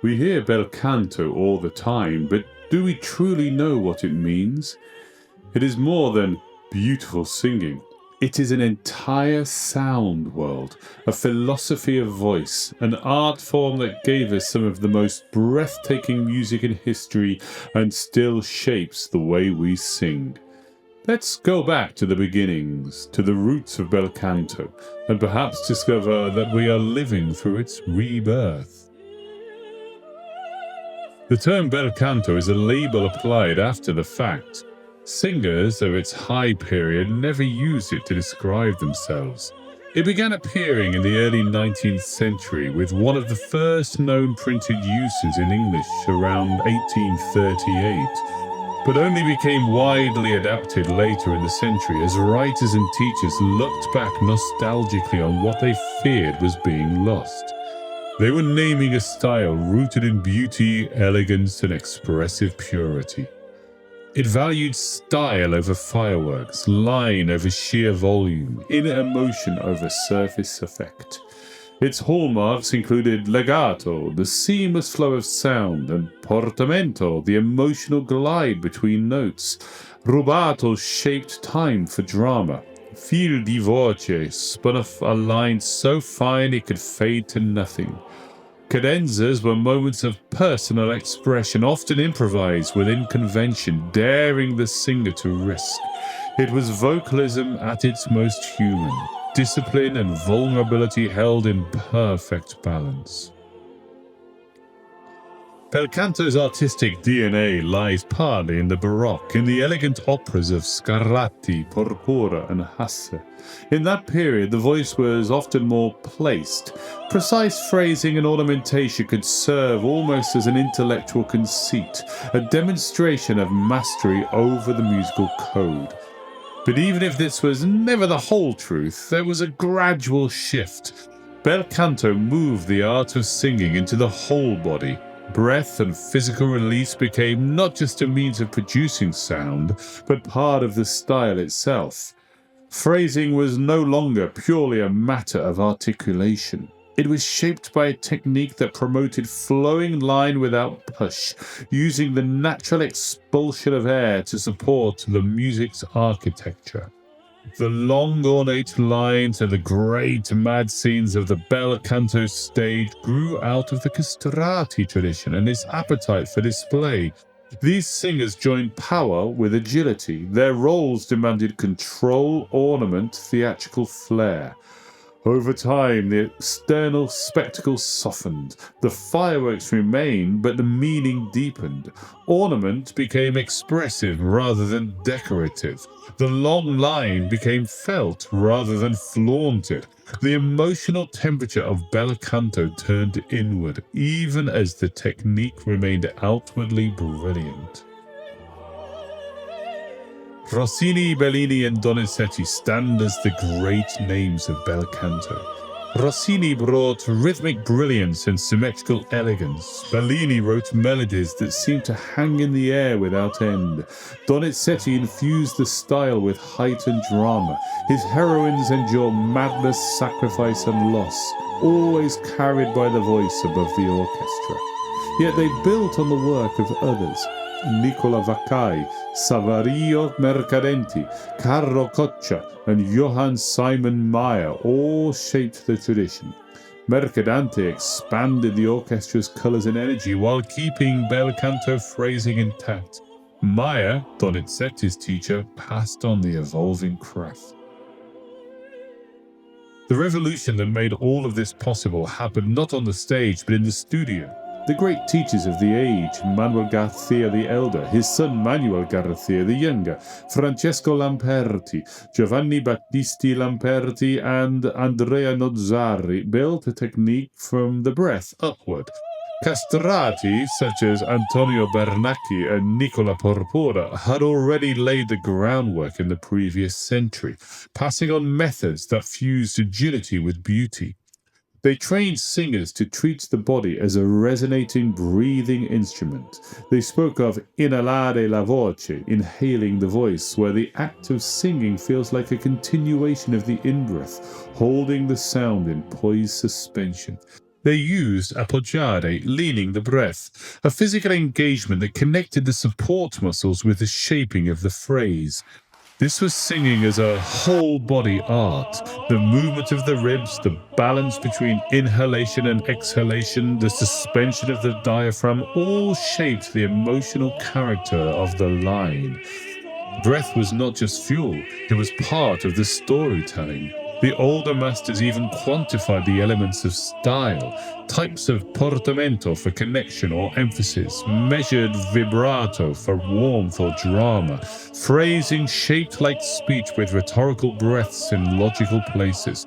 We hear bel canto all the time, but do we truly know what it means? It is more than beautiful singing. It is an entire sound world, a philosophy of voice, an art form that gave us some of the most breathtaking music in history and still shapes the way we sing. Let's go back to the beginnings, to the roots of bel canto, and perhaps discover that we are living through its rebirth. The term bel canto is a label applied after the fact. Singers of its high period never used it to describe themselves. It began appearing in the early 19th century with one of the first known printed uses in English around 1838, but only became widely adapted later in the century as writers and teachers looked back nostalgically on what they feared was being lost. They were naming a style rooted in beauty, elegance, and expressive purity. It valued style over fireworks, line over sheer volume, inner emotion over surface effect. Its hallmarks included legato, the seamless flow of sound, and portamento, the emotional glide between notes. Rubato shaped time for drama. Fil di voce spun off a line so fine it could fade to nothing. Cadenzas were moments of personal expression, often improvised within convention, daring the singer to risk. It was vocalism at its most human, discipline and vulnerability held in perfect balance. Bel canto's artistic DNA lies partly in the Baroque, in the elegant operas of Scarlatti, Porpora, and Hasse. In that period, the voice was often more placed. Precise phrasing and ornamentation could serve almost as an intellectual conceit, a demonstration of mastery over the musical code. But even if this was never the whole truth, there was a gradual shift. Bel canto moved the art of singing into the whole body. Breath and physical release became not just a means of producing sound, but part of the style itself. Phrasing was no longer purely a matter of articulation. It was shaped by a technique that promoted flowing line without push, using the natural expulsion of air to support the music's architecture. The long ornate lines and the great mad scenes of the bel canto stage grew out of the castrati tradition and its appetite for display. These singers joined power with agility. Their roles demanded control, ornament, theatrical flair. Over time, the external spectacle softened. The fireworks remained, but the meaning deepened. Ornament became expressive rather than decorative. The long line became felt rather than flaunted. The emotional temperature of bel canto turned inward, even as the technique remained outwardly brilliant. Rossini, Bellini, and Donizetti stand as the great names of bel canto. Rossini brought rhythmic brilliance and symmetrical elegance. Bellini wrote melodies that seemed to hang in the air without end. Donizetti infused the style with heightened drama. His heroines endure madness, sacrifice, and loss, always carried by the voice above the orchestra. Yet they built on the work of others. Nicola Vaccai, Saverio Mercadenti, Carlo Coccia, and Johann Simon Mayer all shaped the tradition. Mercadante expanded the orchestra's colors and energy while keeping bel canto phrasing intact. Mayer, Donizetti's teacher, passed on the evolving craft. The revolution that made all of this possible happened not on the stage but in the studio. The great teachers of the age, Manuel Garcia the Elder, his son Manuel Garcia the Younger, Francesco Lamperti, Giovanni Battisti Lamperti, and Andrea Nozzari, built a technique from the breath upward. Castrati, such as Antonio Bernacchi and Nicola Porpora, had already laid the groundwork in the previous century, passing on methods that fused agility with beauty. They trained singers to treat the body as a resonating, breathing instrument. They spoke of inhalare la voce, inhaling the voice, where the act of singing feels like a continuation of the in-breath, holding the sound in poised suspension. They used appoggiare, leaning the breath, a physical engagement that connected the support muscles with the shaping of the phrase. This was singing as a whole-body art. The movement of the ribs, the balance between inhalation and exhalation, the suspension of the diaphragm, all shaped the emotional character of the line. Breath was not just fuel, it was part of the storytelling. The older masters even quantified the elements of style, types of portamento for connection or emphasis, measured vibrato for warmth or drama, phrasing shaped like speech with rhetorical breaths in logical places.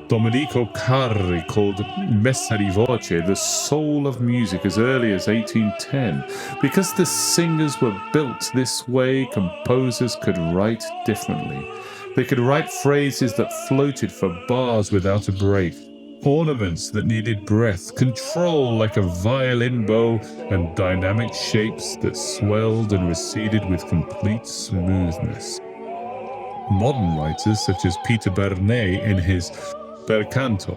Domenico Carri called messa voce the soul of music as early as 1810. Because the singers were built this way, composers could write differently. They could write phrases that floated for bars without a break, ornaments that needed breath, control like a violin bow, and dynamic shapes that swelled and receded with complete smoothness. Modern writers such as Peter Bernet in his Bel Canto,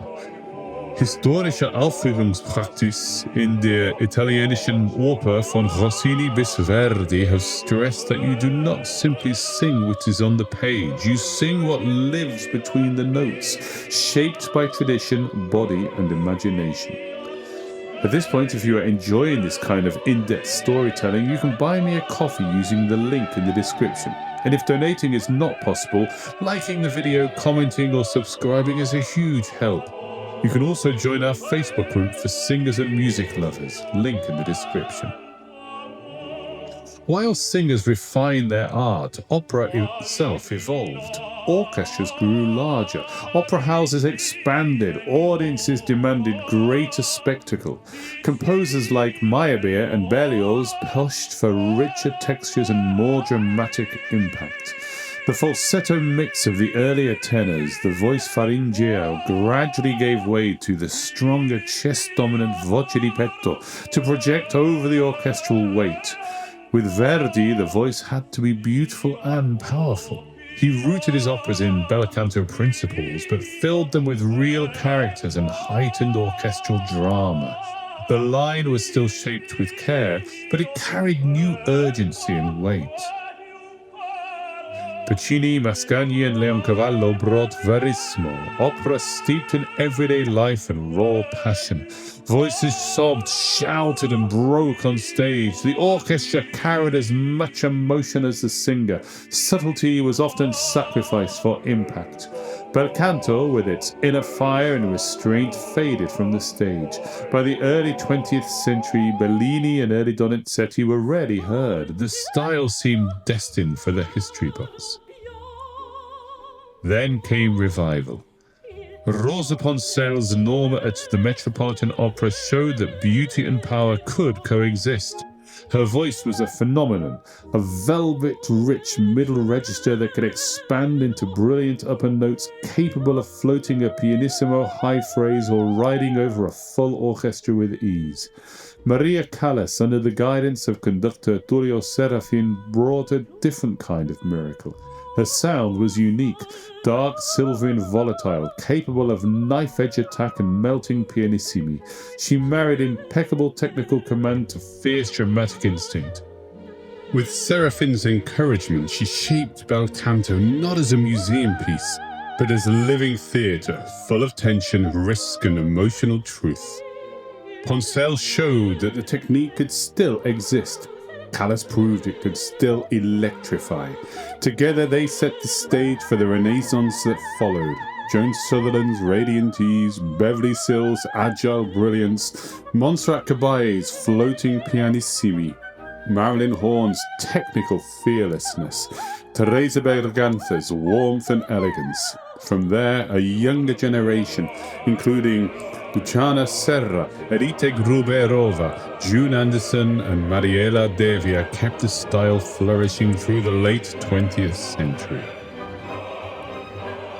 historische Aufführungspraxis in der italienischen Oper von Rossini bis Verdi have stressed that you do not simply sing what is on the page, you sing what lives between the notes, shaped by tradition, body, and imagination. At this point, if you are enjoying this kind of in-depth storytelling, you can buy me a coffee using the link in the description. And if donating is not possible, liking the video, commenting, or subscribing is a huge help. You can also join our Facebook group for singers and music lovers, link in the description. While singers refined their art, opera itself evolved. Orchestras grew larger, opera houses expanded, audiences demanded greater spectacle. Composers like Meyerbeer and Berlioz pushed for richer textures and more dramatic impact. The falsetto mix of the earlier tenors, the voice pharyngeo, gradually gave way to the stronger chest-dominant voce di petto to project over the orchestral weight. With Verdi, the voice had to be beautiful and powerful. He rooted his operas in Bel Canto principles, but filled them with real characters and heightened orchestral drama. The line was still shaped with care, but it carried new urgency and weight. Puccini, Mascagni, and Leoncavallo brought Verismo, opera steeped in everyday life and raw passion. Voices sobbed, shouted, and broke on stage. The orchestra carried as much emotion as the singer. Subtlety was often sacrificed for impact. Bel Canto, with its inner fire and restraint, faded from the stage. By the early 20th century, Bellini and early Donizetti were rarely heard. The style seemed destined for the history books. Then came revival. Rosa Ponselle's Norma at the Metropolitan Opera showed that beauty and power could coexist. Her voice was a phenomenon, a velvet-rich middle register that could expand into brilliant upper notes capable of floating a pianissimo high phrase or riding over a full orchestra with ease. Maria Callas, under the guidance of conductor Tullio Serafin, brought a different kind of miracle. Her sound was unique, dark, silvery and volatile, capable of knife-edge attack and melting pianissimi. She married impeccable technical command to fierce dramatic instinct. With Serafin's encouragement, she shaped Bel Canto not as a museum piece, but as a living theatre, full of tension, risk and emotional truth. Ponselle showed that the technique could still exist. Callas proved it could still electrify. Together they set the stage for the Renaissance that followed. Joan Sutherland's radiant ease, Beverly Sills' agile brilliance, Montserrat Caballé's floating pianissimi, Marilyn Horne's technical fearlessness, Teresa Berganza's warmth and elegance. From there, a younger generation, including Luciana Serra, Edita Gruberova, June Anderson, and Mariela Devia, kept the style flourishing through the late 20th century.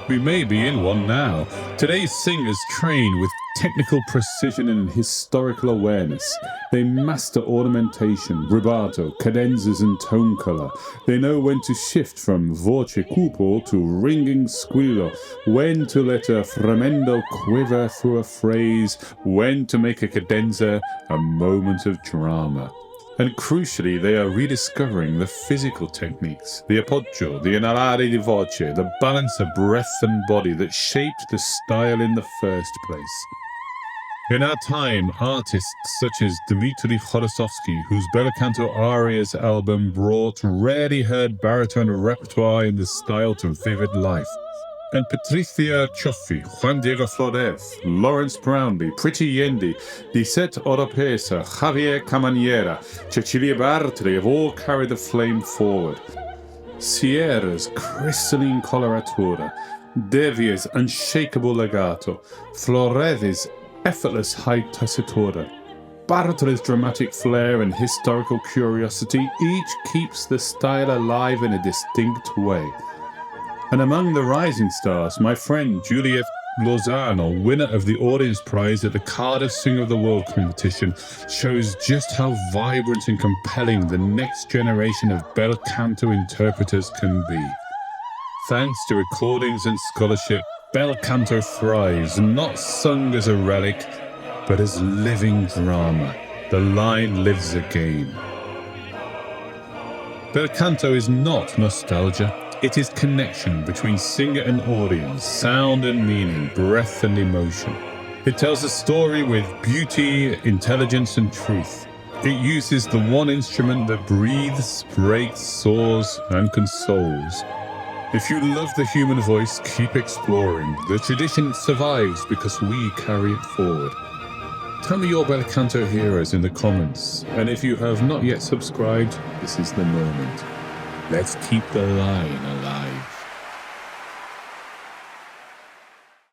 We may be in one now. Today's singers train with technical precision and historical awareness. They master ornamentation, rubato, cadenzas and tone color. They know when to shift from voce cupo to ringing squillo, when to let a fremendo quiver through a phrase, when to make a cadenza a moment of drama. And crucially, they are rediscovering the physical techniques, the appoggio, the inalare di voce, the balance of breath and body that shaped the style in the first place. In our time, artists such as Dmitri Kholosovsky, whose Bel Canto Arias album brought rarely heard baritone repertoire in the style to vivid life, and Patricia Cioffi, Juan Diego Flores, Lawrence Brownlee, Pretty Yendi, Lisette Oropesa, Javier Camanera, Cecilia Bartoli have all carried the flame forward. Sierra's crystalline coloratura, Devia's unshakable legato, Flores's effortless high tessitura, Bartoli's dramatic flair and historical curiosity, each keeps the style alive in a distinct way. And among the rising stars, my friend Juliet Lozano, winner of the Audience Prize at the Callas Singer of the World competition, shows just how vibrant and compelling the next generation of Bel Canto interpreters can be. Thanks to recordings and scholarship, Bel Canto thrives, not sung as a relic, but as living drama. The line lives again. Bel Canto is not nostalgia. It is connection between singer and audience, sound and meaning, breath and emotion. It tells a story with beauty, intelligence and truth. It uses the one instrument that breathes, breaks, soars and consoles. If you love the human voice, keep exploring. The tradition survives because we carry it forward. Tell me your Bel Canto heroes in the comments, and if you have not yet subscribed, this is the moment. Let's keep the line alive.